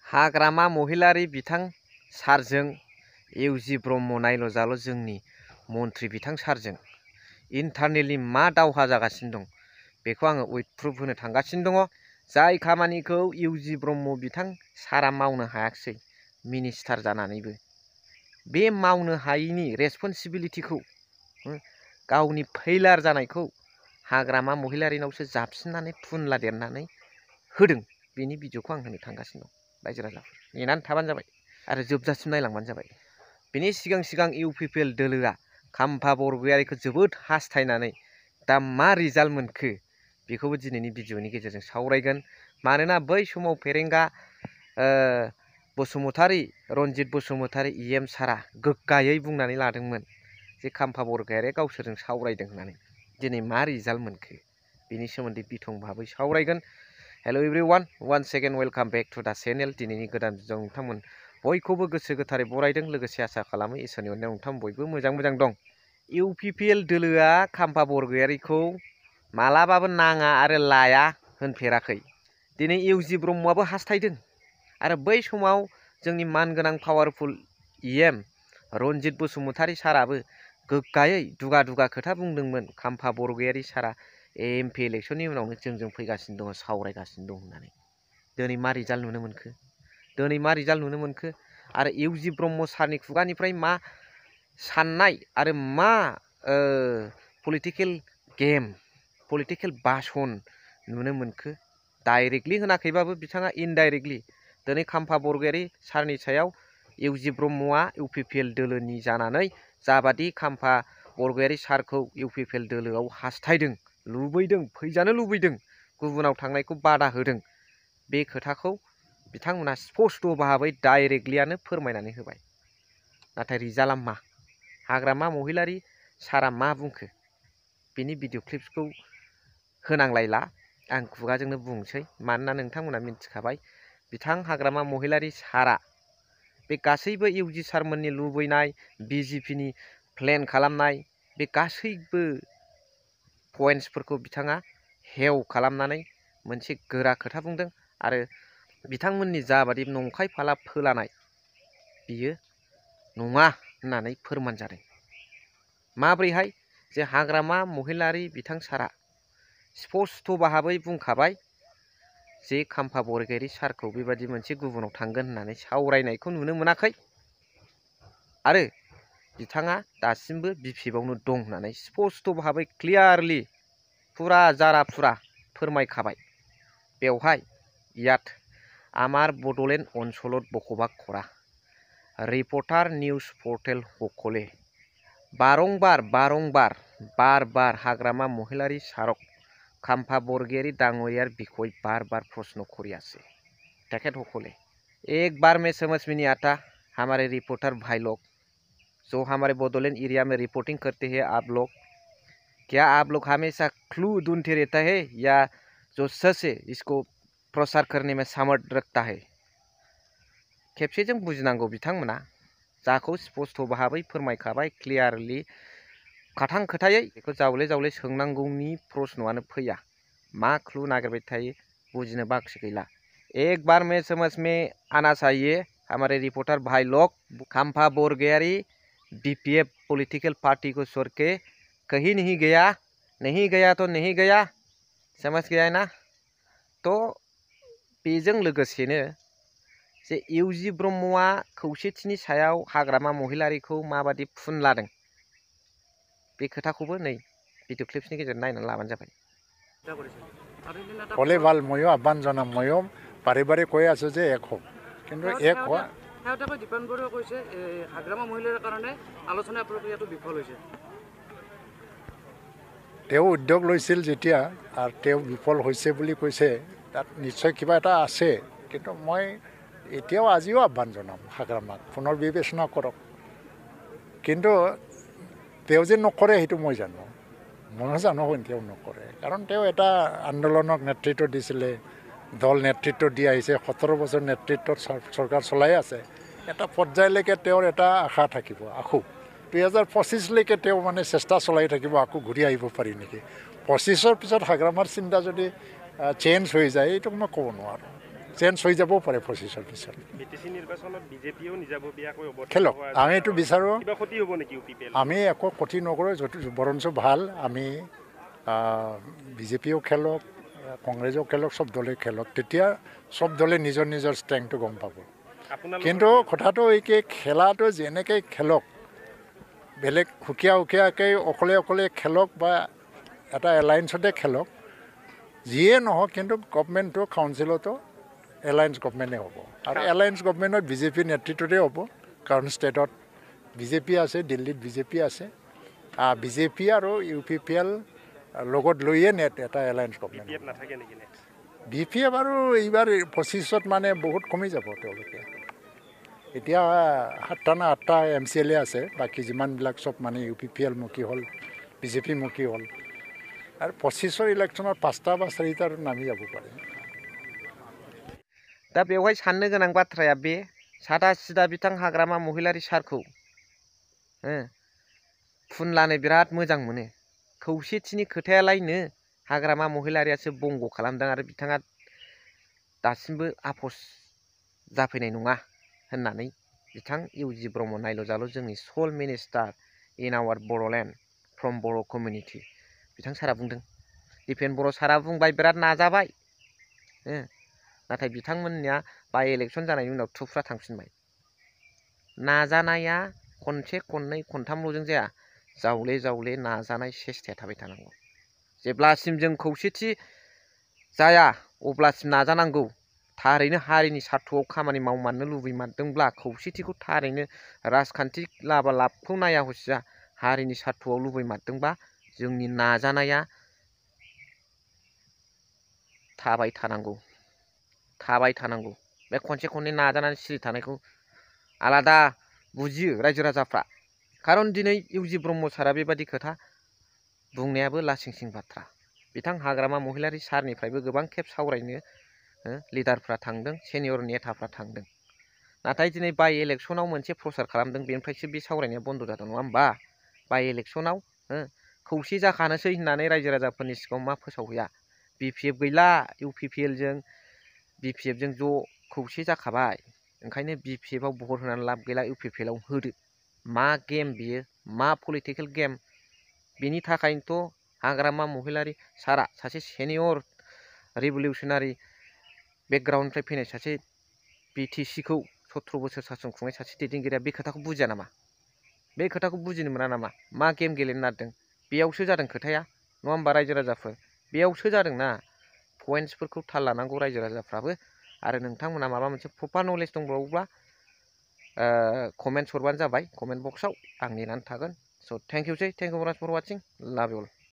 हाग्रामा महिलारि बिथां सारजों इउजि ब्रह्म नायल' जाल' जोंनि मन्त्रि बिथां सारजों इन्टारनेलि मा दावहा जागासिनो दं बेखौ आङो उइथ प्रुफ होनो थांगासिनो दङ। जाय खामानिखौ इउजि ब्रह्म बिथां सारा मावनो हायाखिसै मिनिस्टार जानानैबो, बे मावनो हायैनि रेसपन्सिबिलिटिखौ गावनि फेइलार जानायखौ हाग्रामा महिलारिनावसो जाबसिननानै फुनला देरनानै होदों। बेनि भिडिअखौ आं होनो थांगासिनो दं। रायजो राजाफोर नेनानै थाबानो जाबाय आरो जोबजासिम नायलांबानो जाबाय। बेनि सिगां इउपिपिएल दोलोआ खाम्फा बरगयारिखौ जोबोद हास्थायनानै दा मा रिजाल्ट मोनखो बेखौबो दिनैनि भिडिअनि गेजेरजों सावरायगोन। मानोना बै समाव फेरेंगा बसुमतारी रनजित बसुमतारी इएम सारा गोग्गायै बुंनानै लादोंमोन जे खाम्फा बरगयारिया गावसोरजों सावरायदों होननानै। दिनै मा रिजाल्ट मोनखो बेनि सोमोन्दै बिथं भाबै सावरायगोन। Hello' everyone, one second welcome back to the channel. दिनैनि गोदान भिडिअ नोंथांमोन बयखौबो गोसो गोथारै बरायदों। लोगोसे आसा खालामो इसोरनि अननायाव नोंथांमोन बयबो मोजां दं। इउपिपिएल दोलोआ खाम्फा बरगयारिखौ मालाबाबो नाङा आरो लाया होनफेराखै। दिनै इउजि ब्रह्मआबो हास्थायदों आरो बै समाव जोंनि मानगोनां पावारफुल इएम रनजित बसुमतारी साराबो गोग्गायै दुगा खोथा बुंदोंमोन खाम्फा बरगयारि सारा एमपि इलेक्सननि उनावनो जोंजों फैगासिनो दङ, सावरायगासिनो दं होननानै। दिनै मा रिजाल्ट नुनो मोनखो? आरो इउजि ब्रह्म सारनि खुगानिफ्राय मा साननाय आरो मा पलिटिकेल गेम, पलिटिकेल भाषण नुनो मोनखो? डाइरेक्टलि होनाखैबाबो बिथाङा इनडाइरेक्टलि दिनै खाम्फा बरगयारि सारनि सायाव इउजि ब्रह्मआ इउपिपिएल दोलोनि जानानै जाबादि खाम्फा बरगयारि सारखौ इउपिपिएल दोलोआव हास्थायदों, लुबैदों, फैजानो लुबैदों, गुबुनाव थांनायखौ बादा होदों, बे खोथाखौ बिथांमोना स्पष्ट भाबै डाइरेक्टलियानो फोरमायनानै होबाय। नाथाय रिजाल्टआ मा? हाग्रामा महिलारि सारा मा बुंखो? बिनि भिडिअ क्लिप्सखौ होनांलायला, आं खुगाजोंनो बुंसै। मानोना नोंथांमोना मिथिखाबाय बिथां हाग्रामा महिलारि सारा बे गासैबो इउजि सारमोननि लुबैनाय, बिजेपिनि प्लेन खालामनाय बे गासैबो पइन्ट्सफोरखौ बिथाङा हेव खालामनानै मोनसे गोरा खोथा बुंदों आरो बिथांमोननि जाबादि नंखाय फाला फोलानाय बियो नङा होननानै फोरमान जादों। माब्रैहाय? जे हाग्रामा महिलारि बिथां सारा स्पष्ट भाबै बुंखाबाय जे खाम्फा बरगयारि सारखौ बेबादि मोनसे गुबुनाव थांगोन होननानै सावरायनायखौ नुनो मोनाखै आरो बिथाङा दासिमबो बिपिएफआवनो दं होननानै स्पष्ट भाबै क्लियारलि फुरा जारा फुरा फोरमायखाबाय। बेवहाय याद आमार बड'लेण्ड अनसलत बख'बा खरा रिपर्टार निउज पर्टेल हकले बारंबार बार हाग्रामा महिलारि सारक खाम्फा बरगयारी डांगरियार बिखय बार प्रश्न करियासे। तेखेत हकले एक बार में समझ में नहीं आता हमारे रिपोर्टर भाई लोग जो हमारे बडोलेंड एरिया में रिपोर्टिंग करते हैं, आप लोग क्या आप लोग हमेशा क्लू ढूंढते रहता है या जो सच है इसको प्रसार करने में सामर्थ रखता है? खेबसेजों बुजिनांगौ बिथांमोना जाखौ स्पष्ट भाबै फोरमायखाबाय क्लियारलि खाथां खोथायै। बेखौ जावले सोंनांगौनि प्रश्नआनो फैया। मा क्लू नागिरबाय थायो बुजिनो बाखि गैला। एक बार में समझ में आना चाहिए हमारे रिपोर्टर भाई लोग खाम्फा बरगयारी बीपीएफ पॉलिटिकल पार्टी को छोड़ के कहीं नहीं गया तो नहीं गया, समझ गया है ना? तो बेजों लोगोसेनो जे इउजि ब्रह्मआ खौसेथिनि सायाव हाग्रामा महिलारिखौ माबादि फुनलादों बे खोथाखौबो नै भिडिअ क्लिप्सनि गेजेरजों नायनानै लाबानो जाबाय। হলে ভাল, ময়ো আহ্বান জনাম। ময়ো বাৰে বাৰে কৈ আছোঁ যে এক হওক, কিন্তু এক হোৱা দীপান বৰুৱাই কৈছে হাগ্ৰামা মহিলাৰ কাৰণে আলোচনা প্ৰক্ৰিয়াটো বিফল হৈছে। তেওঁ উদ্যোগ লৈছিল যেতিয়া আৰু তেওঁ বিফল হৈছে বুলি কৈছে, তাত নিশ্চয় কিবা এটা আছে। কিন্তু মই এতিয়াও আজিও আহ্বান জনাম হাগ্ৰামাক পুনৰ বিবেচনা কৰক। কিন্তু তেওঁ যে নকৰে সেইটো মই জানো, ময়ো জানো তেওঁ নকৰে। কাৰণ তেওঁ এটা আন্দোলনক নেতৃত্ব দিছিলে, দল নেতৃত্ব দি আহিছে, 17 বছৰ নেতৃত্বত চৰকাৰ চলাই আছে। এটা পৰ্যায়লৈকে তেওঁৰ এটা আশা থাকিব, 2025লৈকে তেওঁ মানে চেষ্টা চলাই থাকিব আকৌ ঘূৰি আহিব পাৰি নেকি। 25ৰ পিছত হাগ্ৰামাৰ চিন্তা যদি চেঞ্জ হৈ যায় এইটো মই ক'ব নোৱাৰোঁ। চেঞ্জ হৈ যাবও পাৰে 25ৰ পিছত বিটিসি নিৰ্বাচনত বিজেপিও নিজাববীয়াকৈ খেলক আমি এইটো বিচাৰোঁ কিবা ক্ষতি হ'ব নেকি ইউপিপিএল আমি একো ক্ষতি নকৰোঁ বৰঞ্চ ভাল আমি বিজেপিও খেলক কংগ্ৰেছো খেলক চব দলে খেলক তেতিয়া চব দলে নিজৰ নিজৰ ষ্ট্ৰেংথটো গম পাব কিন্তু কথাটো এই কি খেলাটো যেনেকৈ খেলক বেলেগ সুকীয়াকৈ অকলে খেলক বা এটা এলায়েন্সতে খেলক যিয়ে নহওক কিন্তু গভমেণ্টটো কাউন্সিলতো এলায়েন্স গভমেণ্টে হ'ব আৰু এলায়েন্স গভমেণ্টত বিজেপি নেতৃত্বতে হ'ব কাৰণ ষ্টেটত বিজেপি আছে দিল্লীত বিজেপি আছে বিজেপি আৰু UPPL লগত লৈয়ে এটা এলায়েন্স গভমেণ্ট BPF আৰু এইবাৰ 25ত মানে বহুত কমি যাব তেওঁলোকে এতিয়া 7টা না 8টা MCLA আছে বাকী যিমানবিলাক চব মানে UPPL মুখী হ'ল বিজেপি মুখী হ'ল আৰু 25ৰ ইলেকশ্যনত 5টা বা 4টা নামি যাব পাৰে दा बेवहाय साननो गोनां बाथ्राया बे सादा सिदा बिथां हाग्रामा महिलारि सारखौ फुनलानो बिराद मोजां मोनो खौसेथिनि खोथायालायनो हाग्रामा महिलारियासो बंग खालामदों आरो बिथाङा दासिमबो आफस जाफैनाय नङा होननानै बिथां UG ब्रह्म नायल' जाल' जोंनि सल minister in our Bodoland from Boro' community बिथां सारा बुंदों दिपेन बर' सारा बुंबाय बिराद नाजाबाय नाथाय बिथांमोननिया बाय इलेक्शन जानायनि उनाव थुफ्रा थांफिनबाय नाजानाया खनसे खननै खनथामल'जों जाया जावले नाजानाय सेस्ताया थाबाय थानांगौ जेब्लासिम जों खौसेथि जाया अब्लासिम नाजानांगौ थारैनो हारिनि सार्थ'आव खामानि मावमारनो लुबैमारदोंब्ला खौसेथिखौ थारैनो राजखान्थि लाबा-लाबखौ नाया हसिया हारिनि सार्थ'आव लुबैमारदोंबा जोंनि नाजानाया थाबाय थानांगौ बे खनसे खननै नाजानानै सिरि थानायखौ आलादा बुजियो रायजो राजाफ्रा खारन दिनै UG ब्रह्म सारा बेबादि खोथा बुंनायाबो लासिंसिं बाथ्रा बिथां हाग्रामा महिलारि सारनिफ्रायबो गोबां खेब सावरायनो लिडारफ्रा थांदों सेनियर नेताफ्रा थांदों नाथाय दिनै बाय इलेक्शनाव मोनसे प्रसार खालामदों बेनिफ्रायसो बे सावरायनाया बन्द जादों नङा होमबा बाय इलेक्शनाव खौसे जाखानोसै होननानै रायजो राजाफोरनि सिगाङाव मा फोसावहैया BPF गैला UPPL जों BPF जों ज' खौसे जाखाबाय ओंखायनो BPF आव भट होनानै लाब गैला UPPL आव होदो मा गेम बियो मा पलिटिकेल गेम बिनि थाखायनोथ' हाग्रामा महिलारि सारा सासे सेनियर रिभलिउसनारि बेकग्राउन्डनिफ्राय फैनाय सासे BTC खौ 17 बोसोर सासन खुंनाय सासे दैदेनगिरिया बे खोथाखौ बुजिया नामा बे खोथाखौ बुजिनो मोना नामा मा गेम गेलेनो नागिरदों बेयावसो जादों खोथाया नङा होमबा रायजो राजाफोर बेयावसो जादोंना पइन्ट्सफोरखौ थाल लानांगौ रायजो राजाफ्राबो आरो नोंथांमोना माबा मोनसे प्रपार नलेज दंबावोब्ला कमेन्ट्स हरबानो जाबाय कमेन्ट बक्सआव आं नेनानै थागोन स' थेंक इउ फर वाचिं लाभ इउ अल